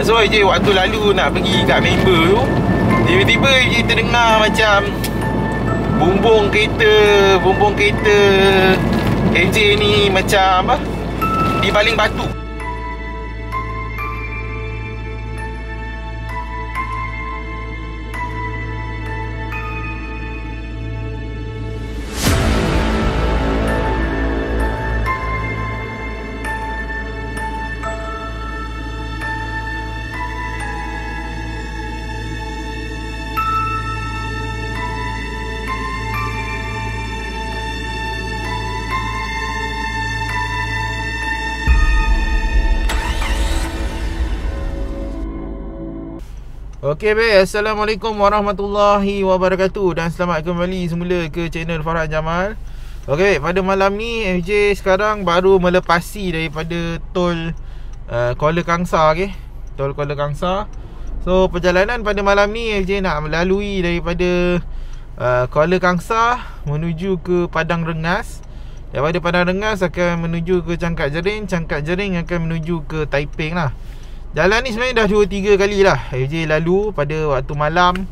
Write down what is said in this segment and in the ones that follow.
So AJ waktu lalu nak pergi kat member tu, tiba-tiba AJ terdengar macam bumbung kereta AJ ni macam apa, dibaling batu. Okey baik, Assalamualaikum warahmatullahi wabarakatuh dan selamat kembali semula ke channel Farhan Jamal. Okey baik, pada malam ni FJ sekarang baru melepasi daripada tol Kuala Kangsar, okey. Tol Kuala Kangsar. So perjalanan pada malam ni FJ nak melalui daripada Kuala Kangsar menuju ke Padang Rengas. Daripada Padang Rengas akan menuju ke Cangkat Jering, Cangkat Jering akan menuju ke Taiping lah. Jalan ni sebenarnya dah 2-3 kali lah FJ lalu pada waktu malam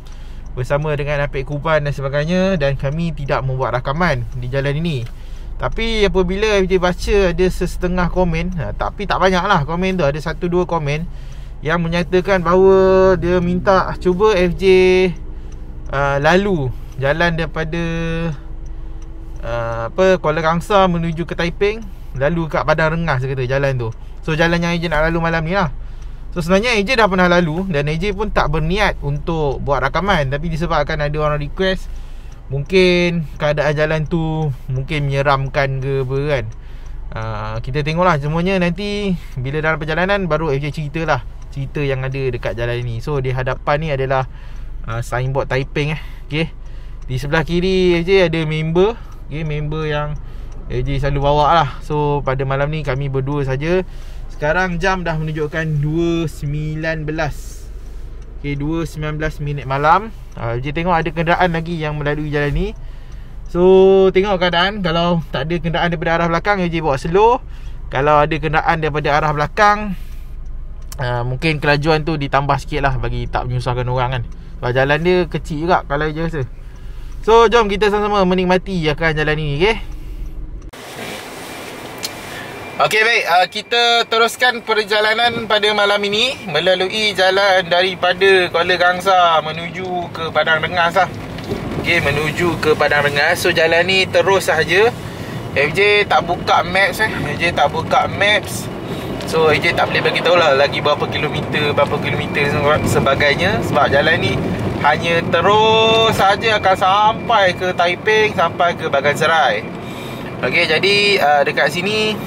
bersama dengan Apek Kuban dan sebagainya, dan kami tidak membuat rakaman di jalan ini. Tapi apabila FJ baca ada setengah komen, tapi tak banyak lah komen tu, ada 1-2 komen yang menyatakan bahawa dia minta cuba FJ lalu jalan daripada Kuala Kangsar menuju ke Taiping, lalu kat Padang Rengas kata jalan tu. So jalan yang FJ nak lalu malam ni lah. So sebenarnya AJ dah pernah lalu dan AJ pun tak berniat untuk buat rakaman, tapi disebabkan ada orang request, mungkin keadaan jalan tu mungkin menyeramkan ke apa kan. Kita tengoklah semuanya nanti bila dalam perjalanan baru AJ ceritalah cerita yang ada dekat jalan ini. So di hadapan ni adalah signboard Taiping okay. Di sebelah kiri AJ ada member, okay, member yang AJ selalu bawa lah. So pada malam ni kami berdua saja. Sekarang jam dah menunjukkan 2.19, okay, 2.19 minit malam. Kita tengok ada kenderaan lagi yang melalui jalan ni. So tengok keadaan. Kalau tak ada kenderaan daripada arah belakang, AJ bawa slow. Kalau ada kenderaan daripada arah belakang, mungkin kelajuan tu ditambah sikit lah bagi tak menyusahkan orang kan. Sebab jalan dia kecil juga kalau AJ rasa. So jom kita sama-sama menikmati akan jalan ni, okay. Okey baik, kita teruskan perjalanan pada malam ini melalui jalan daripada Kuala Kangsar menuju ke Padang Rengas lah. Okey, menuju ke Padang Rengas. So jalan ni terus sahaja. FJ tak buka maps FJ tak buka maps. So FJ tak boleh bagi tahu lah lagi berapa kilometer sebagainya, sebab jalan ni hanya terus sahaja akan sampai ke Taiping, sampai ke Bagan Serai. Okey, jadi dekat sini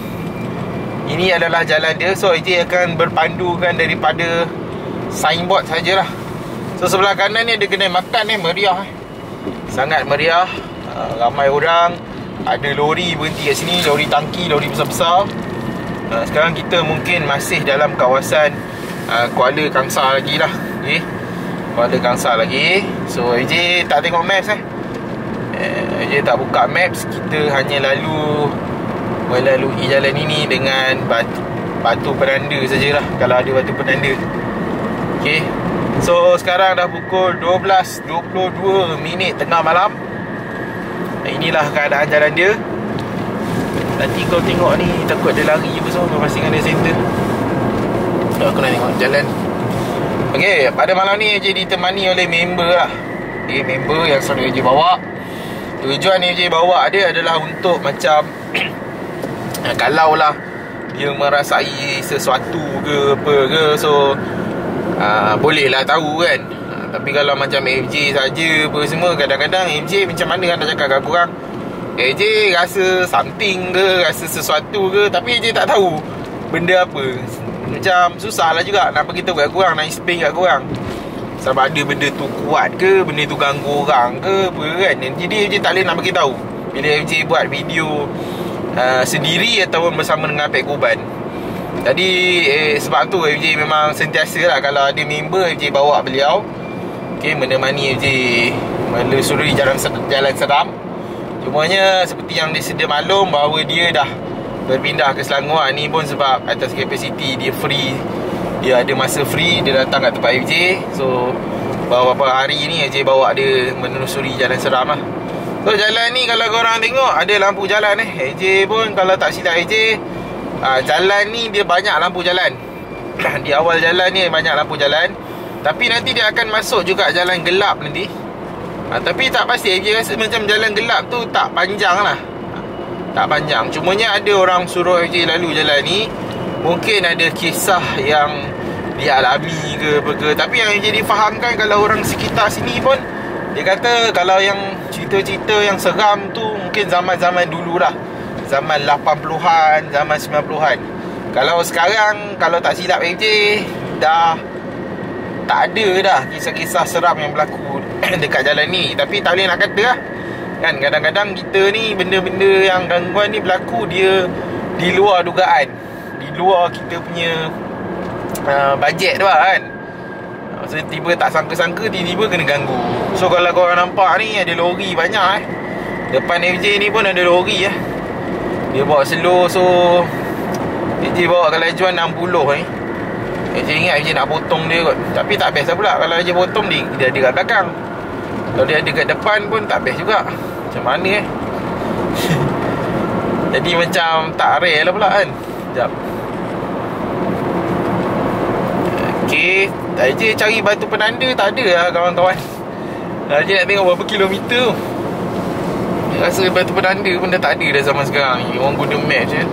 ini adalah jalan dia. So AJ akan berpandukan daripada signboard sajalah. So sebelah kanan ni ada kedai makan meriah sangat meriah. Ramai orang. Ada lori berhenti kat sini, lori tangki, lori besar-besar. Sekarang kita mungkin masih dalam kawasan Kuala Kangsar lagi lah, okay? Kuala Kangsar lagi. So AJ tak tengok maps AJ tak buka maps. Kita hanya melalui jalan ini dengan batu penanda sajalah, kalau ada batu penanda. Okay. So sekarang dah pukul 12.22 minit tengah malam. Inilah keadaan jalan dia. Nanti kau tengok ni, takut dia lari apa semua masing ada center. So aku nak tengok jalan. Okay, pada malam ni AJ ditemani oleh member lah. Dia member yang selalu AJ bawa. Tujuan AJ bawa dia adalah untuk macam kalau lah dia merasai sesuatu ke apa ke, so boleh lah tahu kan. Tapi kalau macam FJ saja apa semua, kadang-kadang FJ macam mana kan nak cakap kat korang, FJ rasa something ke, rasa sesuatu ke, tapi FJ tak tahu benda apa. Macam susah lah juga nak beritahu kat korang, nak explain kat korang. Sebab ada benda tu kuat ke, benda tu ganggu orang ke apa kan. Jadi FJ tak boleh nak beritahu bila FJ buat video sendiri ataupun bersama dengan Apek Kuban. Jadi sebab tu FJ memang sentiasa lah, kalau ada member FJ bawa beliau, okay, menemani FJ melusuri jalan seram. Cumanya seperti yang disedia maklum bahawa dia dah berpindah ke Selangor. Ni pun sebab atas kapasiti dia free dia ada masa free, dia datang kat tempat AJ. So beberapa hari ni AJ bawa dia menelusuri jalan seram lah. So jalan ni kalau korang tengok ada lampu jalan AJ pun kalau tak silap AJ, jalan ni dia banyak lampu jalan. Di awal jalan ni banyak lampu jalan, tapi nanti dia akan masuk juga jalan gelap nanti. Tapi tak pasti, AJ rasa macam jalan gelap tu tak panjang lah, tak panjang. Cumanya ada orang suruh AJ lalu jalan ni, mungkin ada kisah yang dia alami ke apa ke. Tapi yang AJ difahamkan kalau orang sekitar sini pun, dia kata kalau yang cerita-cerita yang seram tu mungkin zaman-zaman dulu lah, zaman 80-an, zaman 90-an. Kalau sekarang, kalau tak silap AJ, dah tak ada dah kisah-kisah seram yang berlaku dekat jalan ni. Tapi tak boleh nak kata lah kan, kadang-kadang kita ni benda-benda yang gangguan ni berlaku dia di luar dugaan, di luar kita punya bajet tu lah kan. So tiba tak sangka-sangka, tiba-tiba kena ganggu. So kalau korang nampak ni ada lori banyak depan FJ ni pun ada lori dia bawa slow. So FJ bawa kelajuan 60 FJ ingat FJ nak potong dia kot, tapi tak best lah pula. Kalau FJ potong dia ada kat belakang, kalau dia ada kat depan pun tak best juga. Macam mana jadi macam tak rare lah pula kan. Sekejap. Okay, AJ cari batu penanda, tak ada lah kawan-kawan. AJ nak tengok berapa kilometer. Rasa batu penanda pun dah tak ada dah zaman sekarang ni. Orang guna map je.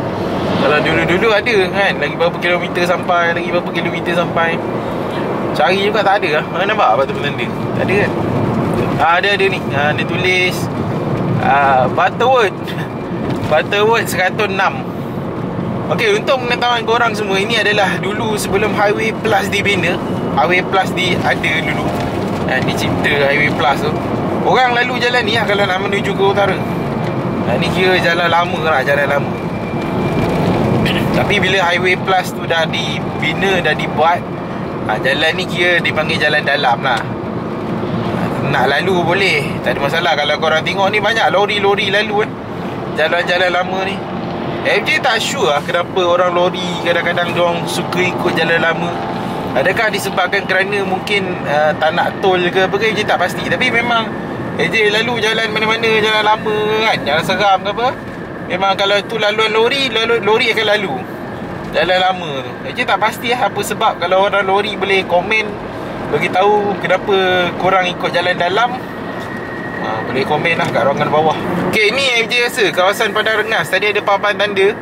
Kalau dulu-dulu ada kan, lagi berapa kilometer sampai, lagi berapa kilometer sampai. Cari juga tak ada lah. Mana nampak batu penanda? Tak ada kan? Ada ni. Dia tulis Butterwood Butterwood 106. Okey, untuk pengetahuan korang semua, ini adalah dulu sebelum Highway Plus dibina. Highway Plus ada dulu. Dicipta Highway Plus tu. Orang lalu jalan ni lah kalau nak menuju ke utara. Ni kira jalan lama lah, jalan lama. Tapi bila Highway Plus tu dah dibina, dah dibuat, jalan ni kira dipanggil jalan dalam lah. Nak lalu boleh, tak ada masalah. Kalau korang tengok ni banyak lori-lori lalu jalan-jalan lama ni. FJ tak sure lah kenapa orang lori kadang-kadang diorang suka ikut jalan lama. Adakah disebabkan kerana mungkin tak nak tol ke apa ke, FJ tak pasti. Tapi memang FJ lalu jalan mana-mana, jalan lama kan, jalan seram ke apa, memang kalau tu laluan lori akan lalu jalan lama tu. FJ tak pasti lah apa sebab. Kalau orang lori boleh komen, bagi tahu kenapa korang ikut jalan dalam, boleh komen lah kat ruangan bawah. Okay, ni FJ rasa kawasan Padang Rengas. Tadi ada papan tanda,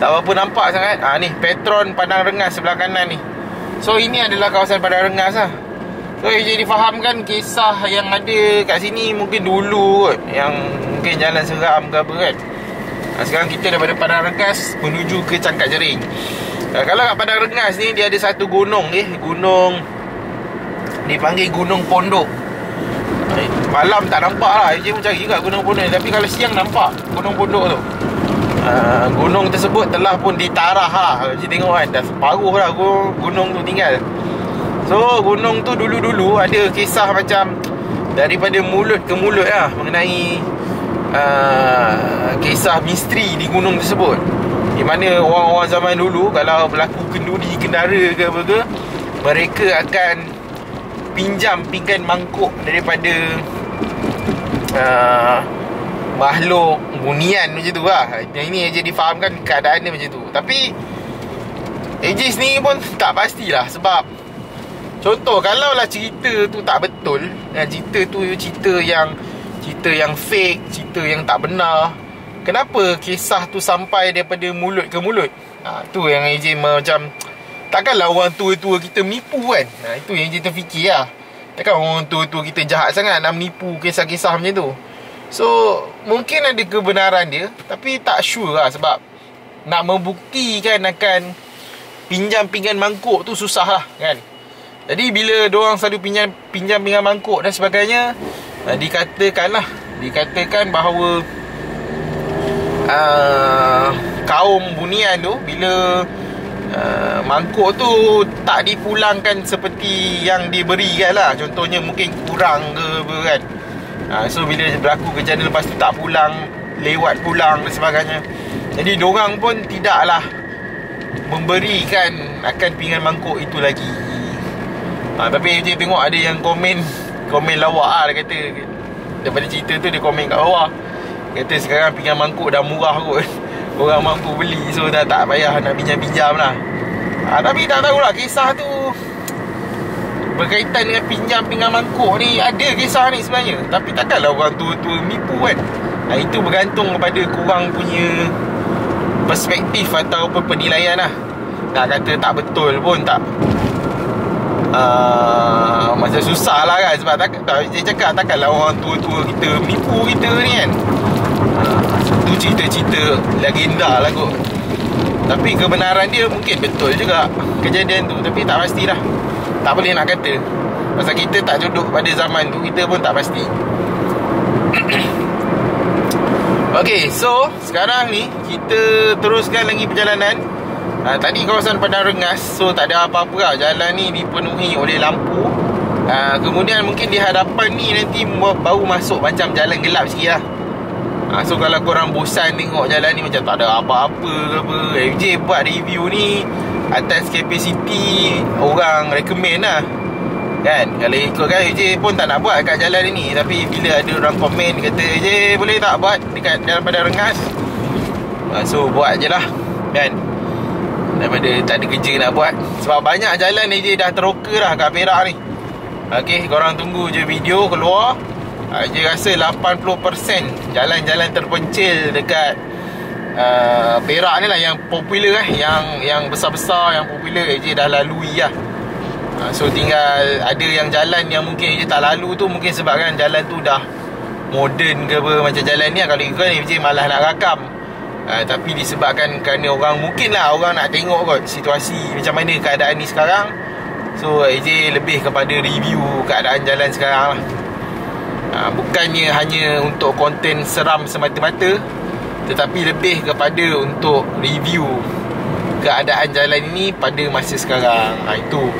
tak berapa nampak sangat. Ni Petron Padang Rengas sebelah kanan ni. So ini adalah kawasan Padang Rengas lah. So FJ difahamkan kisah yang ada kat sini mungkin dulu kot, yang mungkin jalan seram ke apa kan. Sekarang kita daripada Padang Rengas menuju ke Cangkat Jering. Kalau kat Padang Rengas ni, dia ada satu gunung gunung dipanggil Gunung Pondok. Malam tak nampak lah, FJ pun cari juga Gunung Pondok, tapi kalau siang nampak Gunung Pondok tu. Gunung tersebut telah pun ditarah lah. FJ tengok kan, dah separuh lah gunung tu tinggal. So gunung tu dulu-dulu ada kisah macam daripada mulut ke mulut lah, mengenai kisah misteri di gunung tersebut, di mana orang-orang zaman dulu kalau berlaku kenduri kendara ke apa ke, mereka akan pinjam pinggan mangkuk daripada makhluk bunian macam tu lah. Yang ini AJ difahamkan keadaan dia macam tu. Tapi AJ sendiri pun tak pastilah. Sebab contoh, kalau lah cerita tu tak betul, cerita tu cerita yang fake, cerita yang tak benar, kenapa kisah tu sampai daripada mulut ke mulut? Tu yang AJ macam, takkanlah orang tua-tua kita menipu kan. Itu yang kita fikir lah. Takkan orang tua-tua kita jahat sangat nak menipu kisah-kisah macam tu. So mungkin ada kebenaran dia, tapi tak sure lah. Sebab nak membuktikan akan pinjam pinggan mangkuk tu susah lah kan. Jadi bila diorang selalu pinjam pinggan mangkuk dan sebagainya, dikatakan bahawa kaum bunian tu, bila mangkuk tu tak dipulangkan seperti yang diberikan lah, contohnya mungkin kurang ke apa kan, so bila berlaku kejadian lepas tu tak pulang, lewat pulang dan sebagainya, jadi diorang pun tidaklah memberikan akan pinggan mangkuk itu lagi. Tapi AJ tengok ada yang komen lawak lah. Dia kata daripada cerita tu dia komen kat bawah, kata sekarang pinggan mangkuk dah murah kot, orang mampu beli, so dah tak payah nak pinjam-pinjam lah. Tapi tak tahulah kisah tu berkaitan dengan pinjam pinggan mangkuk ni. Ada kisah ni sebenarnya, tapi takkanlah orang tua-tua menipu kan. Itu bergantung kepada korang punya perspektif ataupun penilaian lah. Nak kata tak betul pun tak, macam susah lah kan. Sebab dia cakap takkanlah orang tua-tua kita menipu kita ni kan. Tu cerita-cerita legenda lah kot. Tapi kebenaran dia mungkin betul juga kejadian tu, tapi tak pastilah. Tak boleh nak kata, pasal kita tak duduk pada zaman tu, kita pun tak pasti. Okay, so sekarang ni kita teruskan lagi perjalanan. Tadi kawasan Padang Rengas, so tak ada apa-apa lah. Jalan ni dipenuhi oleh lampu. Kemudian mungkin di hadapan ni nanti baru masuk macam jalan gelap sikit lah. So kalau korang bosan tengok jalan ni macam tak ada apa-apa ke apa, FJ buat review ni atas kapasiti orang recommend lah kan. Kalau ikutkan FJ pun tak nak buat kat jalan ni, tapi bila ada orang komen kata FJ boleh tak buat dekat dalam Padang Rengas, so buat je lah kan, daripada tak ada kerja nak buat. Sebab banyak jalan FJ dah teroka dah kat Perak ni. Okay, korang tunggu je video keluar. Dia rasa 80% jalan-jalan terpencil dekat Perak ni lah yang popular yang besar-besar, yang popular je dah lalui lah. So tinggal ada yang jalan yang mungkin je tak lalu tu, mungkin sebabkan jalan tu dah moden ke apa. Macam jalan ni kalau ikut je malah nak rakam, tapi disebabkan kerana orang, mungkin lah orang nak tengok kot situasi macam mana keadaan ni sekarang. So AJ lebih kepada review keadaan jalan sekarang lah. Bukannya hanya untuk konten seram semata-mata, tetapi lebih kepada untuk review keadaan jalan ini pada masa sekarang. Itu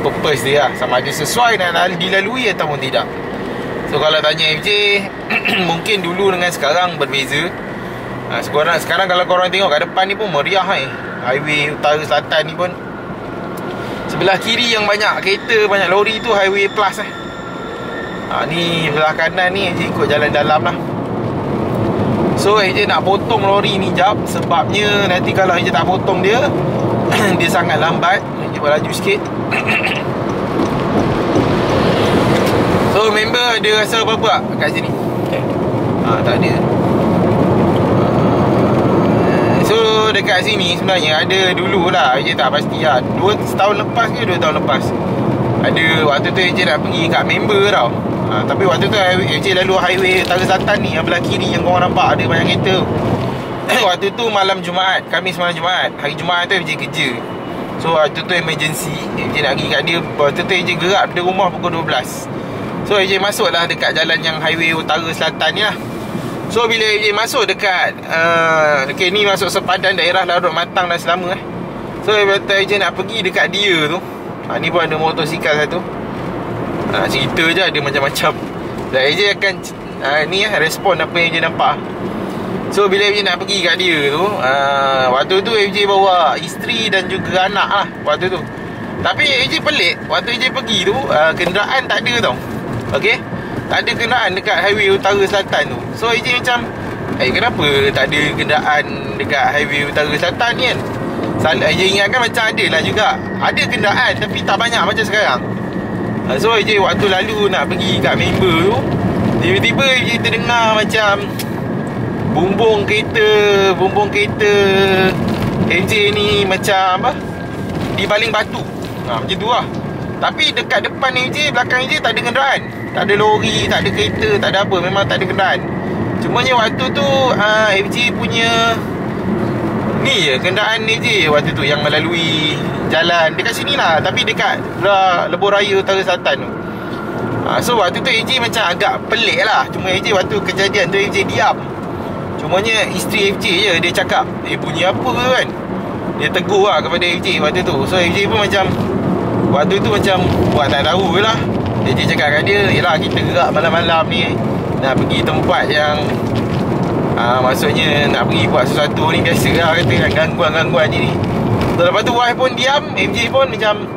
purpose dia lah, sama ada sesuai nak dilalui ataupun tidak. So kalau tanya FJ mungkin dulu dengan sekarang berbeza. Sekarang kalau korang tengok kat depan ni pun meriah highway utara selatan ni pun. Sebelah kiri yang banyak kereta, banyak lori tu highway plus ni belah kanan ni AJ ikut jalan dalam lah. So AJ nak potong lori ni jap, sebabnya nanti kalau AJ tak potong dia dia sangat lambat. AJ buat laju sikit. So member ada rasa apa-apa kat sini? Tak ada. So dekat sini sebenarnya ada dululah, AJ tak pasti lah, 2 tahun lepas ke 2 tahun lepas ada. Waktu tu AJ nak pergi kat member tau. Tapi waktu tu AJ lalu highway utara selatan ni, yang belah kiri yang korang nampak ada banyak kereta. Waktu tu malam Jumaat, Khamis malam Jumaat. Hari Jumaat tu AJ kerja. So waktu tu emergency, AJ nak pergi kat dia. Waktu tu AJ gerak dari rumah pukul 12. So AJ masuk lah dekat jalan yang highway utara selatan ni lah. So bila AJ masuk dekat okay, ni masuk sepadan daerah Larut Matang dan Selama So AJ nak pergi dekat dia tu, ni pun ada motosikal satu. Cerita je ada macam-macam. Dan AJ akan ni respon apa yang AJ nampak. So bila AJ nak pergi kat dia tu, waktu tu AJ bawa isteri dan juga anak lah waktu tu. Tapi AJ pelik, waktu AJ pergi tu kenderaan tak ada tau. Okay, tak ada kenderaan dekat highway utara selatan tu. So AJ macam kenapa tak ada kenderaan dekat highway utara selatan ni kan. AJ ingatkan macam ada lah juga, ada kenderaan tapi tak banyak macam sekarang. So AJ waktu lalu nak pergi kat member tu, tiba-tiba AJ terdengar macam bumbung kereta AJ ni macam apa, dibaling batu, macam tu lah. Tapi dekat depan AJ, belakang AJ tak ada kenderaan, tak ada lori, tak ada kereta, tak ada apa, memang tak ada kenderaan. Cumanya waktu tu AJ punya ni je kenderaan AJ waktu tu yang melalui jalan dekat sini lah, tapi dekat Lebuh Raya Utara Selatan tu. So waktu tu AJ macam agak pelik lah. Cuma AJ waktu kejadian tu AJ diam. Cumanya isteri FJ je dia cakap, bunyi apa ke kan. Dia tegur lah kepada FJ waktu tu. So FJ pun macam waktu tu macam buat tak tahu lah. FJ cakap kat dia, yelah kita gerak malam-malam ni nak pergi tempat yang maksudnya nak pergi buat sesuatu ni biasa lah, kata gangguan-gangguan je ni. So lepas tu wife pun diam, MJ pun macam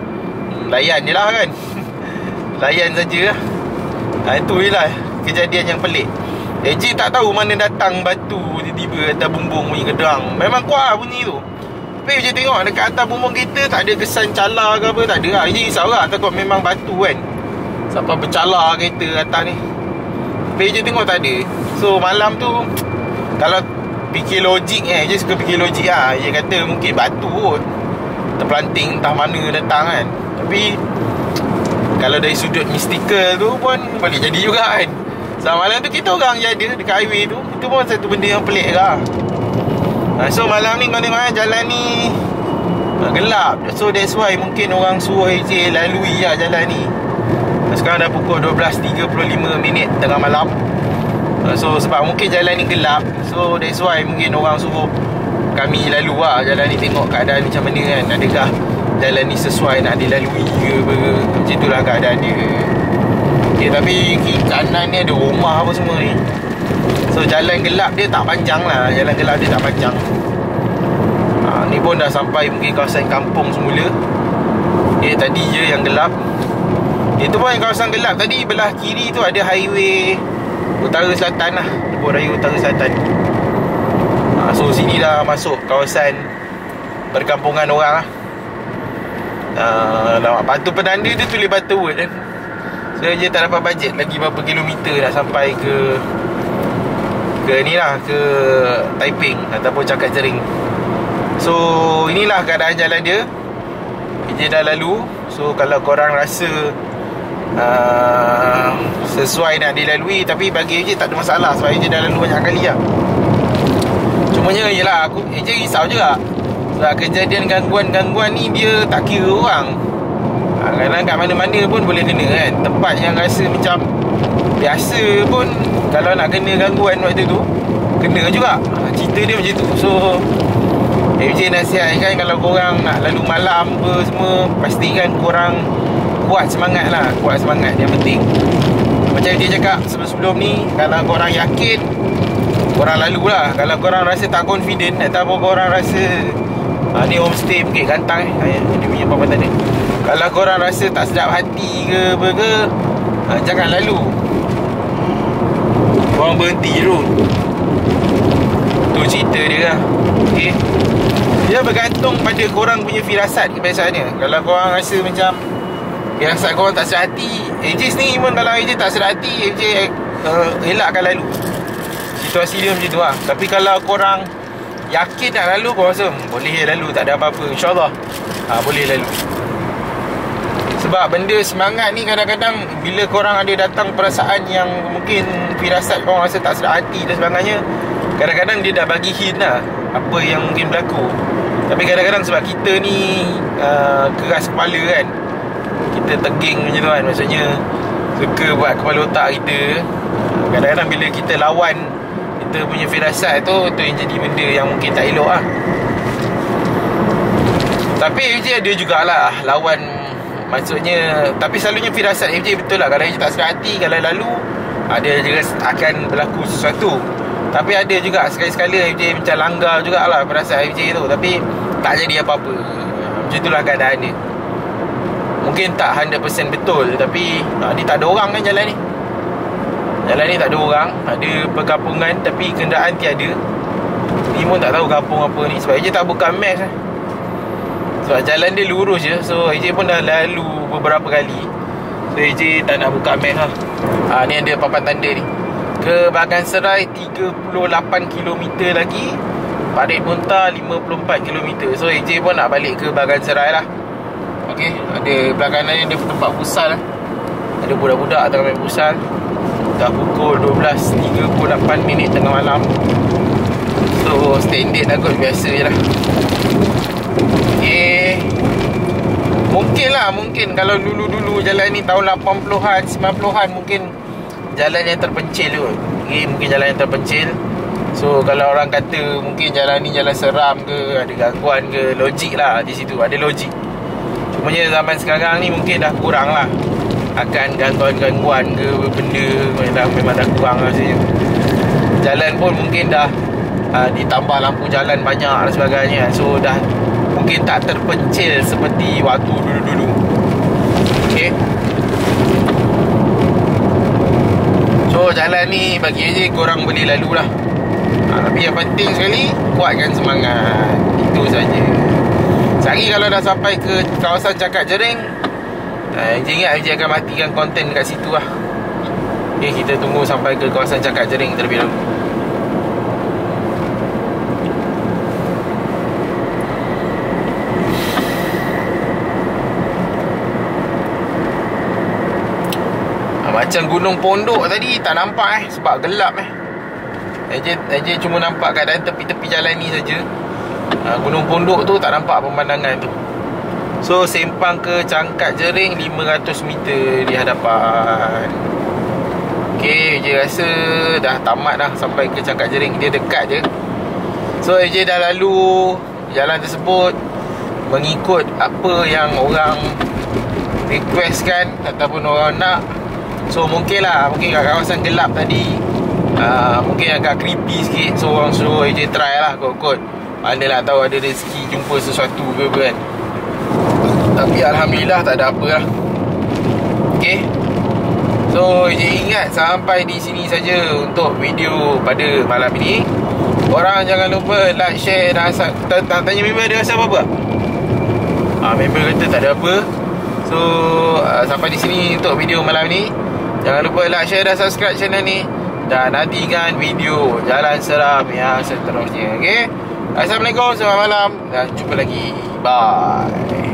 layan je lah kan. Layan saja lah. Itu je lah kejadian yang pelik. MJ tak tahu mana datang batu tiba-tiba atas bumbung bunyi kedang. Memang kuat bunyi tu. Tapi MJ tengok dekat atas bumbung kereta tak ada kesan cala ke apa, tak ada lah. MJ risau lah, takut memang batu kan sampai bercala kereta atas ni. Tapi MJ tengok tak ada. So malam tu kalau fikir logik MJ suka fikir logik lah. Dia kata mungkin batu kot terpelanting entah mana datang kan. Tapi kalau dari sudut mistikal tu pun boleh jadi juga kan. So malam tu kita orang je ada dekat highway tu. Itu pun satu benda yang pelik lah. So malam ni kau tengok jalan ni gelap. So that's why mungkin orang suruh AJ lalui lah jalan ni. Sekarang dah pukul 12.35 tengah malam. So sebab mungkin jalan ni gelap, so that's why mungkin orang suruh kami lalu lah jalan ni, tengok keadaan macam mana kan. Adakah jalan ni sesuai nak dilalui ke apa. Macam itulah keadaan dia. Okay, tapi kiri kanan ni ada rumah apa semua ni. So jalan gelap dia tak panjang lah. Jalan gelap dia tak panjang. Ni pun dah sampai mungkin kawasan kampung semula. Tadi je yang gelap. Itu pun yang kawasan gelap tadi. Belah kiri tu ada highway Utara Selatan lah, Lebuh Raya Utara Selatan. So sini dah masuk kawasan perkampungan orang lah. Batu penanda dia tulis Butterworth kan. So je tak dapat bajet lagi berapa kilometer nak sampai ke ni lah, ke Taiping ataupun Cakap Jering. So inilah keadaan jalan dia. Dia dah lalu. So kalau korang rasa sesuai nak dilalui, tapi bagi AJ tak ada masalah sebab AJ dah lalu banyak kali lah. Cumanya yelah AJ risau juga sebab kejadian gangguan-gangguan ni dia tak kira orang. Kadang-kadang kat mana-mana pun boleh kena kan. Tempat yang rasa macam biasa pun kalau nak kena gangguan waktu tu kena juga. Cerita dia macam tu. So AJ nasihatkan kalau korang nak lalu malam apa semua, pastikan korang kuat semangat lah. Kuat semangat yang penting. Macam dia cakap sebelum ni, kalau korang yakin, korang lalu lah. Kalau korang rasa tak confident ataupun korang rasa ni homestay Bukit Gantang dia punya pambatan ni. Kalau korang rasa tak sedap hati ke apa ke, jangan lalu. Korang berhenti dulu. Tu cerita dia lah. Okay. Dia bergantung pada korang punya firasat kebiasaannya. Kalau korang rasa macam firasat korang tak sedap hati, AJ sendiri pun kalau AJ tak sedap hati, AJ elakkan lalu. Situasi dia macam tu lah. Tapi kalau korang yakin nak lalu, korang rasa boleh lalu, tak ada apa-apa, InsyaAllah boleh lalu. Sebab benda semangat ni kadang-kadang bila korang ada datang perasaan yang mungkin firasat korang rasa tak sedap hati dan sebagainya, kadang-kadang dia dah bagi hint lah apa yang mungkin berlaku. Tapi kadang-kadang sebab kita ni keras kepala kan, kita teging macam tu kan, maksudnya suka buat kepala otak kita. Kadang-kadang bila kita lawan kita punya firasat tu, itu yang jadi benda yang mungkin tak elok lah. Tapi FJ ada jugalah lawan, maksudnya, tapi selalunya firasat FJ betul lah. Kalau FJ tak sedar hati, kalau lalu ada juga akan berlaku sesuatu. Tapi ada juga sekali-sekala FJ macam langgar jugalah perasaan FJ tu, tapi tak jadi apa-apa. Macam itulah keadaan dia. Mungkin tak 100% betul, tapi ni tak ada orang kan jalan ni. Jalan ni tak ada orang, ada perkampungan tapi kenderaan tiada. Ni pun tak tahu kampung apa ni, sebab AJ tak buka maps lah. Sebab jalan dia lurus je. So AJ pun dah lalu beberapa kali, so AJ tak nak buka maps lah. Ni ada papan tanda ni, ke Bagan Serai 38 km lagi, Parit Bontar 54 km. So AJ pun nak balik ke Bagan Serai lah. Okay, ada belakang ni dia tempat pusal lah. Ada budak-budak tengah main pusal. Dah pukul 12.38 tengah malam. So standard lah kot, biasa je lah. Okay, mungkin kalau dulu-dulu jalan ni tahun 80-an 90-an mungkin jalan yang terpencil kot. Okay, mungkin jalan yang terpencil. So kalau orang kata mungkin jalan ni jalan seram ke, ada gangguan ke, logik lah di situ, ada logik. Cumanya zaman sekarang ni mungkin dah kurang lah akan gangguan-gangguan ke benda, memang dah kurang rasanya. Jalan pun mungkin dah ditambah lampu jalan banyak dan sebagainya. So dah mungkin tak terpencil seperti waktu dulu-dulu. Okay. So jalan ni bagi je korang boleh lalu lah. Tapi yang penting sekali, kuatkan semangat. Itu saja. Sehari kalau dah sampai ke kawasan Cakak Jering, Encik ingat Encik akan matikan konten dekat situ lah. Okay, kita tunggu sampai ke kawasan Cakak Jering terlebih dahulu. Macam Gunung Pondok tadi tak nampak sebab gelap Encik cuma nampak keadaan tepi-tepi jalan ni saja. Gunung Pondok tu tak nampak pemandangan tu. So sempang ke Cangkat Jering 500 meter di hadapan. Okay, Encik rasa dah tamat dah sampai ke Cangkat Jering. Dia dekat je. So Encik dah lalu jalan tersebut mengikut apa yang orang requestkan ataupun orang nak. So mungkin kat kawasan gelap tadi mungkin agak creepy sikit. So orang suruh AJ try lah kot. Manalah tahu ada rezeki jumpa sesuatu ke kan. Tapi Alhamdulillah tak ada apa lah. Okay. So AJ ingat sampai di sini saja untuk video pada malam ini. Korang jangan lupa like, share dan tanya member dia rasa apa-apa. Member kata tak ada apa. So sampai di sini untuk video malam ni. Jangan lupa like, share dan subscribe channel ni. Dan nantikan video Jalan Seram yang seterusnya. Okay. Assalamualaikum, selamat malam. Dan jumpa lagi. Bye.